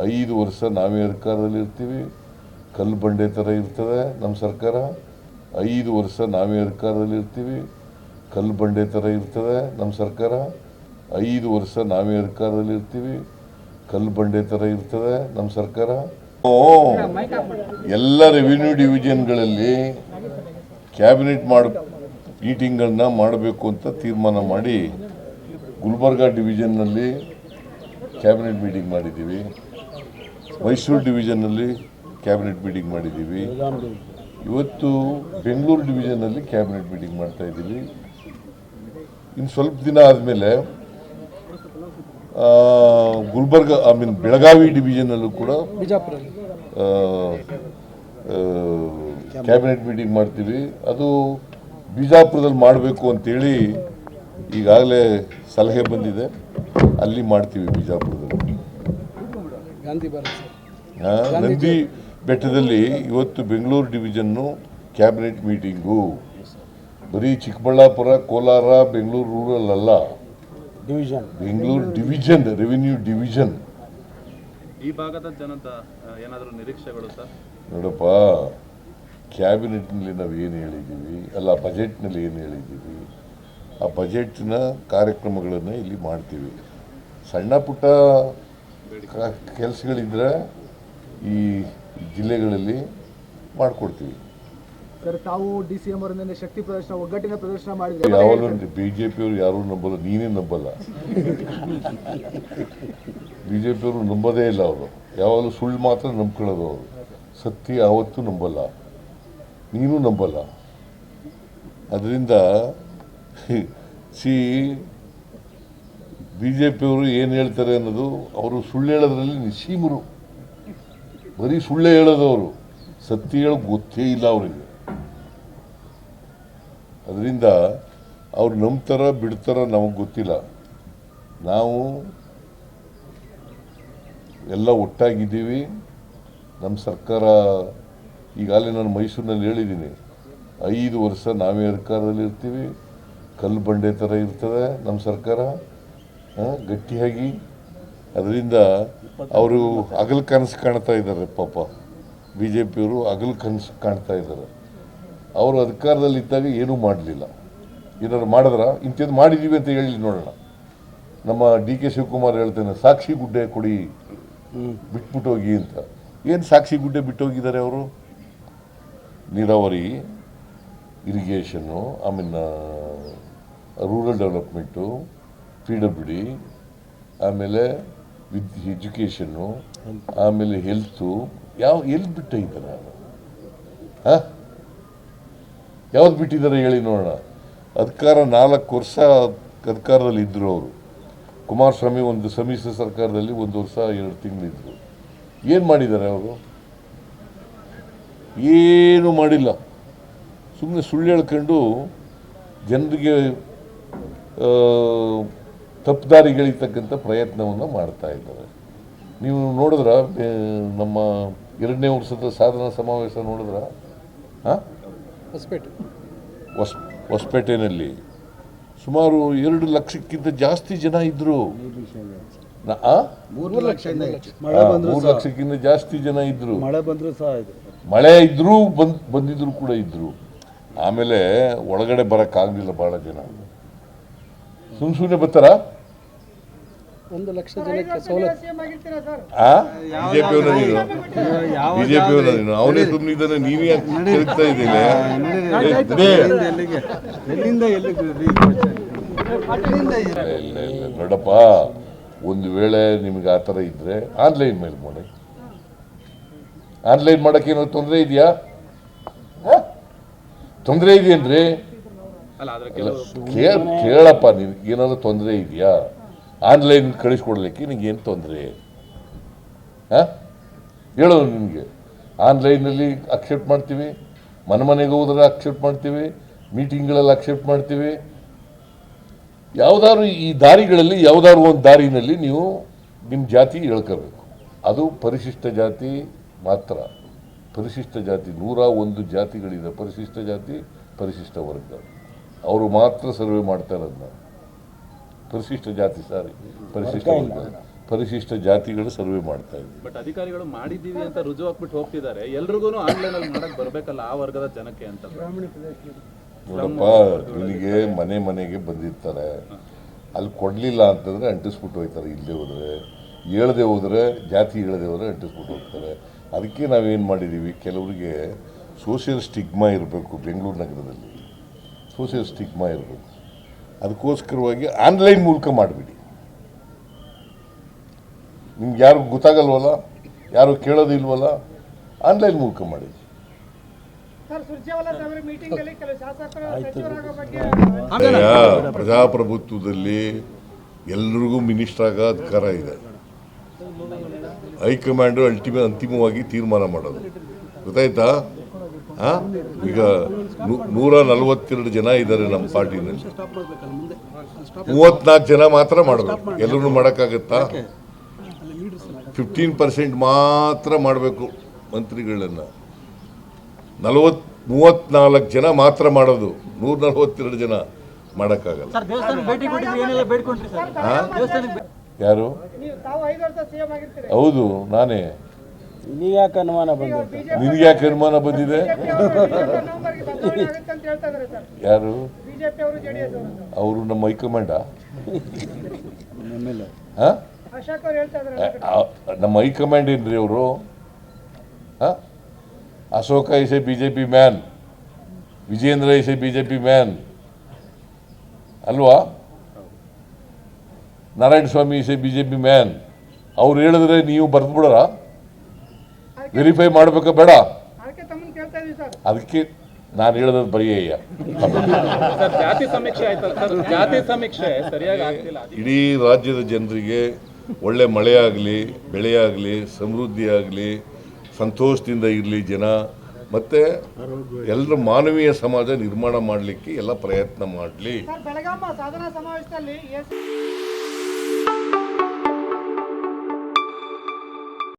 5 ವರ್ಷ ನಾವೇ ಅಧಿಕಾರದಲ್ಲಿ ಇರ್ತೀವಿ, ಕಲ್ಲು ಬಂಡೆ ಥರ ಇರ್ತದೆ ನಮ್ಮ ಸರ್ಕಾರ. 5 ವರ್ಷ ನಾವೇ ಅಧಿಕಾರದಲ್ಲಿ ಇರ್ತೀವಿ, ಕಲ್ಲು ಬಂಡೆ ಥರ ಇರ್ತದೆ ನಮ್ಮ ಸರ್ಕಾರ. 5 ವರ್ಷ ನಾವೇ ಅಧಿಕಾರದಲ್ಲಿ ಇರ್ತೀವಿ, ಕಲ್ಲು ಬಂಡೆ ಥರ ಇರ್ತದೆ ನಮ್ಮ ಸರ್ಕಾರ. ಎಲ್ಲ ರೆವಿನ್ಯೂ ಡಿವಿಷನ್ಗಳಲ್ಲಿ ಕ್ಯಾಬಿನೆಟ್ ಮೀಟಿಂಗ್ಗಳನ್ನ ಮಾಡಬೇಕು ಅಂತ ತೀರ್ಮಾನ ಮಾಡಿ ಗುಲ್ಬರ್ಗಾ ಡಿವಿಷನ್ನಲ್ಲಿ ಕ್ಯಾಬಿನೆಟ್ ಮೀಟಿಂಗ್ ಮಾಡಿದ್ದೀವಿ, ಮೈಸೂರು ಡಿವಿಷನ್ನಲ್ಲಿ ಕ್ಯಾಬಿನೆಟ್ ಮೀಟಿಂಗ್ ಮಾಡಿದ್ದೀವಿ, ಇವತ್ತು ಬೆಂಗಳೂರು ಡಿವಿಷನ್ನಲ್ಲಿ ಕ್ಯಾಬಿನೆಟ್ ಮೀಟಿಂಗ್ ಮಾಡ್ತಾ ಇದ್ದೀವಿ. ಇನ್ನು ಸ್ವಲ್ಪ ದಿನ ಆದಮೇಲೆ ಗುಲ್ಬರ್ಗ ಬೆಳಗಾವಿ ಡಿವಿಷನಲ್ಲೂ ಕೂಡ ಕ್ಯಾಬಿನೆಟ್ ಮೀಟಿಂಗ್ ಮಾಡ್ತೀವಿ. ಅದು ಬಿಜಾಪುರದಲ್ಲಿ ಮಾಡಬೇಕು ಅಂತೇಳಿ ಈಗಾಗಲೇ ಸಲಹೆ ಬಂದಿದೆ, ಅಲ್ಲಿ ಮಾಡ್ತೀವಿ ಬಿಜಾಪುರದಲ್ಲಿ. ನಂದಿ ಬೆಟ್ಟದಲ್ಲಿ ಇವತ್ತು ಬೆಂಗಳೂರು ಡಿವಿಷನ್ನು ಕ್ಯಾಬಿನೆಟ್ ಮೀಟಿಂಗು, ಬರೀ ಚಿಕ್ಕಬಳ್ಳಾಪುರ, ಕೋಲಾರ, ಬೆಂಗಳೂರು ರೂರಲ್ ಅಲ್ಲ, ಬೆಂಗಳೂರು ಡಿವಿಷನ್, ರೆವಿನ್ಯೂ ಡಿವಿಷನ್. ಈ ಭಾಗದ ಜನತ ಏನಾದರೂ ನಿರೀಕ್ಷೆಗಳು ಸರ್? ನೋಡಪ್ಪ, ಕ್ಯಾಬಿನೆಟ್ನಲ್ಲಿ ನಾವು ಏನು ಹೇಳಿದ್ದೀವಿ ಅಲ್ಲ, ಬಜೆಟ್ನಲ್ಲಿ ಏನು ಹೇಳಿದ್ದೀವಿ, ಆ ಬಜೆಟ್ನ ಕಾರ್ಯಕ್ರಮಗಳನ್ನು ಇಲ್ಲಿ ಮಾಡ್ತೀವಿ. ಸಣ್ಣ ಪುಟ್ಟ ಕೆಲಸಗಳಿದ್ರೆ ಈ ಜಿಲ್ಲೆಗಳಲ್ಲಿ ಮಾಡಿಕೊಡ್ತೀವಿ. ಸರ್, ತಾವು DCM ಅವರಿಂದ ಶಕ್ತಿ ಪ್ರದರ್ಶನ, ಒಗ್ಗಟ್ಟಿನ ಪ್ರದರ್ಶನ ಮಾಡಿದ್ರು. ಯಾವಾಗಲೂ BJPಯವರು ಯಾರೂ ನಂಬಲ್ಲ, ನೀನೇ ನಂಬಲ್ಲ. BJPಯವರು ನಂಬೋದೇ ಇಲ್ಲ. ಅವರು ಯಾವಾಗಲೂ ಸುಳ್ಳು ಮಾತ್ರ ನಂಬ್ಕೊಳ್ಳೋದು, ಅವರು ಸತ್ಯ ಯಾವತ್ತೂ ನಂಬಲ್ಲ, ನೀನು ನಂಬಲ್ಲ. ಅದರಿಂದ BJPಯವರು ಏನು ಹೇಳ್ತಾರೆ ಅನ್ನೋದು, ಅವರು ಸುಳ್ಳು ಹೇಳೋದ್ರಲ್ಲಿ ನಿಸ್ಸೀಮರು, ಬರೀ ಸುಳ್ಳೇ ಹೇಳೋದವರು, ಸತ್ಯ ಹೇಳೋದು ಗೊತ್ತೇ ಇಲ್ಲ ಅವರಿಗೆ. ಅದರಿಂದ ಅವ್ರು ನಂಬ್ತಾರ ಬಿಡ್ತಾರ ನಮಗೆ ಗೊತ್ತಿಲ್ಲ. ನಾವು ಎಲ್ಲ ಒಟ್ಟಾಗಿದ್ದೀವಿ. ನಮ್ಮ ಸರ್ಕಾರ ಈಗಾಗಲೇ ನಾನು ಮೈಸೂರಿನಲ್ಲಿ ಹೇಳಿದ್ದೀನಿ, 5 ವರ್ಷ ನಾವೇ ಅಧಿಕಾರದಲ್ಲಿ ಇರ್ತೀವಿ, ಕಲ್ಲು ಬಂಡೆ ಥರ ಇರ್ತದೆ ನಮ್ಮ ಸರ್ಕಾರ, ಗಟ್ಟಿಯಾಗಿ. ಅದರಿಂದ ಅವರು ಹಗಲು ಕನಸು ಕಾಣ್ತಾ ಇದ್ದಾರೆ ಪಾಪ. BJPಯವರು ಹಗಲು ಕನಸು ಕಾಣ್ತಾ ಇದ್ದಾರೆ. ಅವರು ಅಧಿಕಾರದಲ್ಲಿದ್ದಾಗ ಏನೂ ಮಾಡಲಿಲ್ಲ. ಏನಾದ್ರು ಮಾಡಿದ್ರ? ಇಂಥದ್ದು ಮಾಡಿದ್ದೀವಿ ಅಂತ ಹೇಳಿ ನೋಡೋಣ. ನಮ್ಮ DK ಶಿವಕುಮಾರ್ ಹೇಳ್ತೇನೆ, ಸಾಕ್ಷಿ ಗುಡ್ಡೆ ಕೊಡಿ, ಬಿಟ್ಬಿಟ್ಟು ಹೋಗಿ ಅಂತ. ಏನು ಸಾಕ್ಷಿ ಗುಡ್ಡೆ ಬಿಟ್ಟು ಹೋಗಿದ್ದಾರೆ ಅವರು? ನೀರಾವರಿ, ಇರಿಗೇಷನ್ನು, ಆಮೇಲೆ ರೂರಲ್ ಡೆವಲಪ್ಮೆಂಟು, PWD, ಆಮೇಲೆ ಎಜುಕೇಷನ್ನು, ಆಮೇಲೆ ಹೆಲ್ತು, ಎಲ್ಲಿ ಬಿಟ್ಟಿದ್ದಾರೆ? ಯಾವ್ದು ಬಿಟ್ಟಿದ್ದಾರೆ ಹೇಳಿ ನೋಡೋಣ. ಅಧಿಕಾರ 4 ವರ್ಷ ಅಧಿಕಾರದಲ್ಲಿ ಇದ್ದರು ಅವರು. ಕುಮಾರಸ್ವಾಮಿ ಒಂದು ಸಮ್ಮಿಶ್ರ ಸರ್ಕಾರದಲ್ಲಿ 1 ವರ್ಷ 2 ತಿಂಗಳಿದ್ರು. ಏನು ಮಾಡಿದ್ದಾರೆ ಅವರು? ಏನೂ ಮಾಡಿಲ್ಲ. ಸುಮ್ಮನೆ ಸುಳ್ಳು ಹೇಳ್ಕೊಂಡು ಜನರಿಗೆ ತಪ್ಪುದಾರಿಗಳಿರ್ತಕ್ಕಂಥ ಪ್ರಯತ್ನವನ್ನು ಮಾಡ್ತಾ ಇದ್ದಾರೆ. ನೀವು ನೋಡಿದ್ರ ನಮ್ಮ 2ನೇ ವರ್ಷದ ಸಾಧನಾ ಸಮಾವೇಶ ನೋಡಿದ್ರ? ಹೊಸಪೇಟೆನಲ್ಲಿ ಸುಮಾರು 2 ಲಕ್ಷಕ್ಕಿಂತ ಜಾಸ್ತಿ ಜನ ಇದ್ರು. 3 ಲಕ್ಷಕ್ಕಿಂತ ಜಾಸ್ತಿ ಜನ ಇದ್ರು. ಮಳೆ ಇದ್ರೂ ಬಂದಿದ್ರು ಕೂಡ ಇದ್ರು. ಆಮೇಲೆ ಒಳಗಡೆ ಬರೋಕ್ಕಾಗಲಿಲ್ಲ, ಭಾಳ ಜನ ಸುಮ್ಮನೆ ಬರ್ತಾರ. 1 ಲಕ್ಷ ಜನಕ್ಕೆ ಸವಲತ್ತು. BJPಯವರು ಅವನೇ ಸುಮ್ಮನಿದ್ದಾನೆ, ನೀವೇ ತಿರುಗ್ತಾ ಇದ್ದೀನಿ. ನೋಡಪ್ಪ, ಒಂದು ವೇಳೆ ನಿಮ್ಗೆ ಆ ಥರ ಇದ್ರೆ ಆನ್ಲೈನ್ ಮೇಲೆ ಮಾಡಿ. ಆನ್ಲೈನ್ ಮಾಡೋಕ್ಕೇನೋ ತೊಂದರೆ ಇದೆಯಾ? ತೊಂದರೆ ಇದೆಯೇನ್ರಿ? ಕೇಳಪ್ಪ, ಏನಾದ್ರು ತೊಂದರೆ ಇದೆಯಾ? ಆನ್ಲೈನ್ ಕಳಿಸ್ಕೊಡ್ಲಿಕ್ಕೆ ನಿನಗೇನು ತೊಂದರೆ? ಹೇಳೋದು ನಿಮಗೆ. ಆನ್ಲೈನಲ್ಲಿ ಅಕ್ಸೆಪ್ಟ್ ಮಾಡ್ತೀವಿ, ಮನೆಗೆ ಹೋದ್ರೆ ಅಕ್ಸೆಪ್ಟ್ ಮಾಡ್ತೀವಿ, ಮೀಟಿಂಗ್ಗಳಲ್ಲಿ ಅಕ್ಸೆಪ್ಟ್ ಮಾಡ್ತೀವಿ. ಯಾವುದಾದ್ರು ಈ ದಾರಿಗಳಲ್ಲಿ ಯಾವುದಾದ್ರು ಒಂದು ದಾರಿನಲ್ಲಿ ನೀವು ನಿಮ್ಮ ಜಾತಿ ಹೇಳ್ಕೋಬೇಕು. ಅದು ಪರಿಶಿಷ್ಟ ಜಾತಿ ಮಾತ್ರ. ಪರಿಶಿಷ್ಟ ಜಾತಿ 101 ಜಾತಿಗಳಿದೆ. ಪರಿಶಿಷ್ಟ ಜಾತಿ, ಪರಿಶಿಷ್ಟ ವರ್ಗ, ಅವರು ಮಾತ್ರ ಸರ್ವೆ ಮಾಡ್ತಾ ಇರೋದು. ನಾವು ಪರಿಶಿಷ್ಟ ಜಾತಿ, ಪರಿಶಿಷ್ಟ ವರ್ಗ, ಪರಿಶಿಷ್ಟ ಜಾತಿಗಳು ಸರ್ವೆ ಮಾಡ್ತಾ ಇದ್ದೀವಿ. ಬಟ್ ಅಧಿಕಾರಿಗಳು ಮಾಡಿದ್ದೀವಿ ಅಂತ ರುಜು ಹಾಕ್ಬಿಟ್ಟು ಹೋಗ್ತಿದ್ದಾರೆ. ಎಲ್ರಿಗೂ ಆನ್ಲೈನಲ್ಲಿ ಮಾಡಕ್ ಬರಬೇಕಲ್ಲ ಆ ವರ್ಗದ ಜನಕ್ಕೆ ಅಂತ. ನೋಡಪ್ಪ, ನಿನಗೆ ಮನೆಗೆ ಬಂದಿರ್ತಾರೆ, ಅಲ್ಲಿ ಕೊಡಲಿಲ್ಲ ಅಂತಂದರೆ ಅಂಟಿಸ್ಬಿಟ್ಟು ಹೋಗ್ತಾರೆ. ಇಲ್ಲದೆ ಹೋದರೆ ಹೇಳದೆ ಹೋದರೆ ಜಾತಿ ಹೇಳದೆ ಹೋದರೆ ಅಂಟಿಸ್ಬಿಟ್ಟು ಹೋಗ್ತಾರೆ. ಅದಕ್ಕೆ ನಾವೇನು ಮಾಡಿದ್ದೀವಿ, ಕೆಲವರಿಗೆ ಸೋಷಿಯಲ್ ಸ್ಟಿಗ್ಮಾ ಇರಬೇಕು. ಬೆಂಗಳೂರು ನಗರದಲ್ಲಿ ಸೋಷಿಯಲ್ ಸ್ಟಿಗ್ಮಾ ಇರಬೇಕು. ಅದಕ್ಕೋಸ್ಕರವಾಗಿ ಆನ್ಲೈನ್ ಮೂಲಕ ಮಾಡಿಬಿಡಿ. ನಿಮ್ಗೆ ಯಾರು ಗೊತ್ತಾಗಲ್ವಲ್ಲ, ಯಾರು ಕೇಳೋದಿಲ್ವಲ್ಲ, ಆನ್ಲೈನ್ ಮೂಲಕ ಮಾಡಿ. ಪ್ರಜಾಪ್ರಭುತ್ವದಲ್ಲಿ ಎಲ್ರಿಗೂ ಮಿನಿಸ್ಟರ್ ಆಗೋ ಅಧಿಕಾರ ಇದೆ. ಹೈಕಮಾಂಡು ಅಂತಿಮವಾಗಿ ತೀರ್ಮಾನ ಮಾಡೋದು. ಗೊತ್ತಾಯ್ತಾ? ಈಗ 142 ಜನ ಇದ್ದಾರೆ ನಮ್ಮ ಪಾರ್ಟಿನಲ್ಲಿ. 34 ಜನ ಮಾತ್ರ ಮಾಡಬೇಕು. ಎಲ್ಲರೂ ಮಾಡೋಕ್ಕಾಗತ್ತಾ? 15% ಮಾತ್ರ ಮಾಡಬೇಕು ಮಂತ್ರಿಗಳನ್ನು. 34 ಜನ ಮಾತ್ರ ಮಾಡೋದು. 142 ಜನ ಮಾಡೋಕ್ಕಾಗಲ್ಲ. ಯಾರು? ಹೌದು, ನಾನೇ. ನಿನಗೆ ಯಾಕೆ ಅನುಮಾನ ಬಂದಿದೆ? ಯಾರು? ಅವರು ನಮ್ಮ ಹೈಕಮಾಂಡ. ನಮ್ಮ ಹೈಕಮಾಂಡ್ ಏನ್ರಿ ಅವರು? Ashoka is a BJP man, Vijendra is a BJP man ಅಲ್ವಾ? Narayana Swamy is a BJP man. ಅವ್ರು ಹೇಳಿದ್ರೆ ನೀವು ಬರ್ದು ಬಿಡೋರ? ವೆರಿಫೈ ಮಾಡಬೇಕಾ ಬೇಡ? ಅದಕ್ಕೆ ನಾನು ಹೇಳೋದು ಬರೆಯ. ಜಾತಿ ಸಮೀಕ್ಷೆ ಆಯ್ತಲ್ಲ ಸರ್, ಜಾತಿ ಸಮೀಕ್ಷೆ ಸರಿಯಾಗಿ ಆಗ್ತಿಲ್ಲ. ಇಡೀ ರಾಜ್ಯದ ಜನರಿಗೆ ಒಳ್ಳೆ ಮಳೆಯಾಗಲಿ, ಬೆಳೆಯಾಗಲಿ, ಸಮೃದ್ಧಿ ಆಗಲಿ, ಸಂತೋಷದಿಂದ ಇರಲಿ ಜನ, ಮತ್ತು ಎಲ್ಲರ ಮಾನವೀಯ ಸಮಾಜ ನಿರ್ಮಾಣ ಮಾಡಲಿಕ್ಕೆ ಎಲ್ಲ ಪ್ರಯತ್ನ ಮಾಡಲಿ. ಬೆಳಗಾವಿ ಸಾಧನಾ ಸಮಾವೇಶದಲ್ಲಿ